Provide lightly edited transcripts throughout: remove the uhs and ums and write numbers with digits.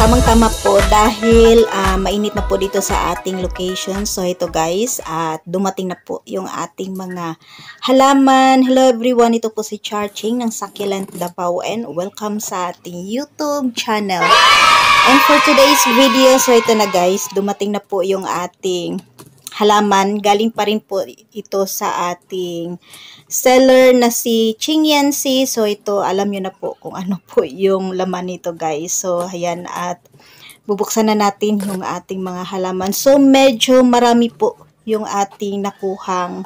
tamang-tama po dahil mainit na po dito sa ating location. So ito guys, at dumating na po yung ating mga halaman. Hello everyone, ito po si Charching ng Succulent Davao and welcome sa ating YouTube channel. And for today's video, so ito na guys, dumating na po yung ating halaman. Galing pa rin po ito sa ating seller na si Ching Yancy. So ito, alam nyo na po kung ano po yung laman nito guys. So ayan, at bubuksan na natin yung ating mga halaman. So medyo marami po yung ating nakuhang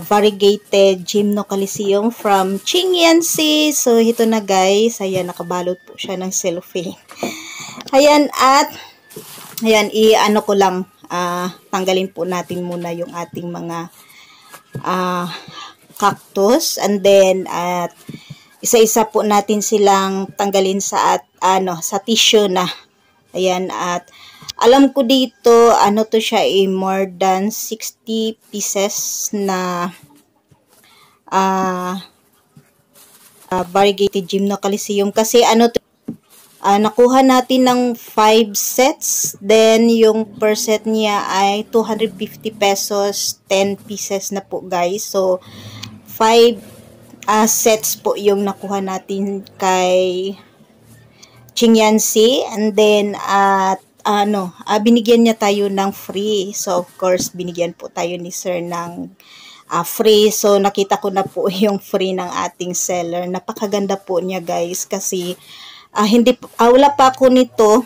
variegated Gymnocalcium from Ching Yancy. So ito na guys, ayan, nakabalot po siya ng cellophane. Ayan, at ayan, i-ano ko lang, tanggalin po natin muna yung ating mga cactus, and then at isa-isa po natin silang tanggalin sa sa tissue na. Ayan, at alam ko dito ano to siya, more than 60 pieces na variegated Gymnocalcium, kasi ano to, nakuha natin ng 5 sets. Then, yung per set niya ay 250 pesos, 10 pieces na po guys. So, 5 sets po yung nakuha natin kay Ching Yancy. And then, binigyan niya tayo ng free. So, of course, binigyan po tayo ni sir ng free. So, nakita ko na po yung free ng ating seller. Napakaganda po niya guys, kasi wala pa ako nito.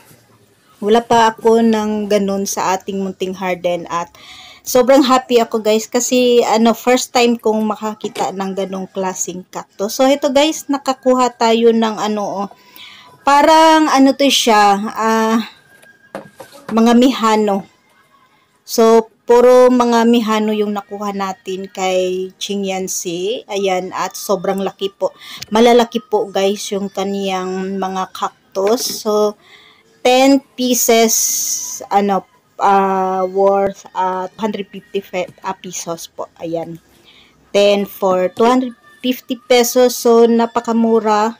Wala pa ako ng ganun sa ating munting harden, at sobrang happy ako guys kasi first time kong makakita ng ganung klaseng cactus. So ito guys, nakakuha tayo ng parang to siya, mga mihano. So puro mga mihano yung nakuha natin kay Ching Yancy. Ayan, at sobrang laki po. Malalaki po guys yung kaniyang mga cactus. So 10 pieces worth 250 pesos po. Ayan. 10 for 250 pesos. So napakamura.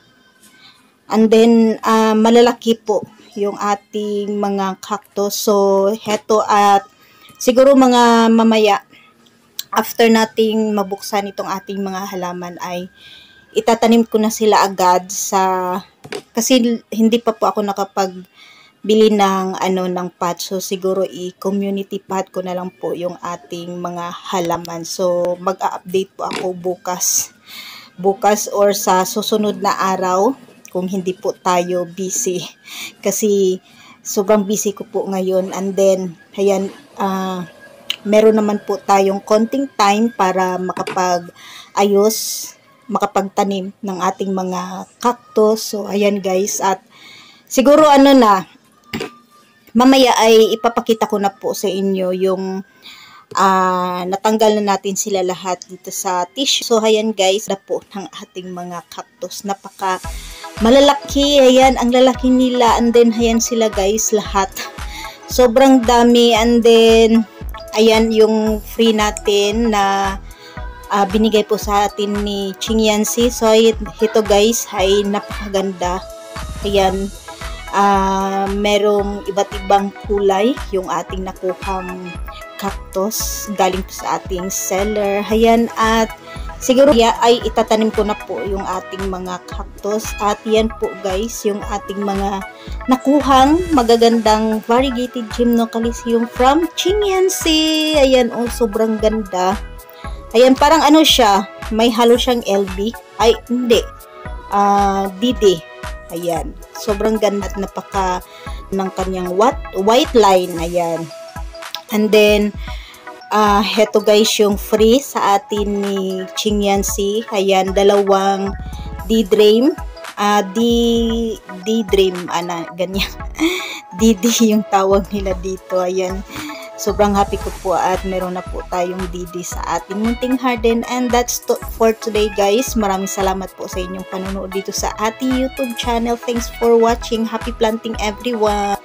And then malalaki po yung ating mga cactus. So heto, at siguro mga mamaya, after nating mabuksan itong ating mga halaman, ay itatanim ko na sila agad kasi hindi pa po ako nakapagbili ng ng pot. So siguro i-community pot ko na lang po yung ating mga halaman. So mag-a-update po ako bukas or sa susunod na araw kung hindi po tayo busy, kasi sobrang busy ko po ngayon. And then ayan, meron naman po tayong konting time para makapagtanim ng ating mga cactus. So ayan guys, at siguro mamaya ay ipapakita ko na po sa inyo yung natanggal na natin sila lahat dito sa tissue. So ayan guys, na po ng ating mga cactus, napaka malalaki. Ayan, ang lalaki nila. And then ayan sila guys, lahat sobrang dami. And then ayan yung free natin na binigay po sa atin ni Ching Yancy. So ito guys ay napakaganda. Ayan, merong iba't ibang kulay yung ating nakuhang cactus galing po sa ating seller. Ayan, at siguro ay itatanim ko na po yung ating mga cactus. At yan po guys yung ating mga nakuhang magagandang variegated Gymnocalcium from Ching Yancy. Ayan, sobrang ganda. Ayan, parang siya, may halo siyang LB. Ay, hindi. DD. Ayan, sobrang ganda at napaka ng kanyang white line. Ayan. And then, heto guys yung free sa atin ni Ching Yancy. Ayan, dalawang D-Dream. D-Dream, ganyan. DD yung tawag nila dito. Ayan, sobrang happy ko po at meron na po tayong DD sa ating munting harden. And that's for today guys. Maraming salamat po sa inyong panonood dito sa ating YouTube channel. Thanks for watching. Happy planting everyone!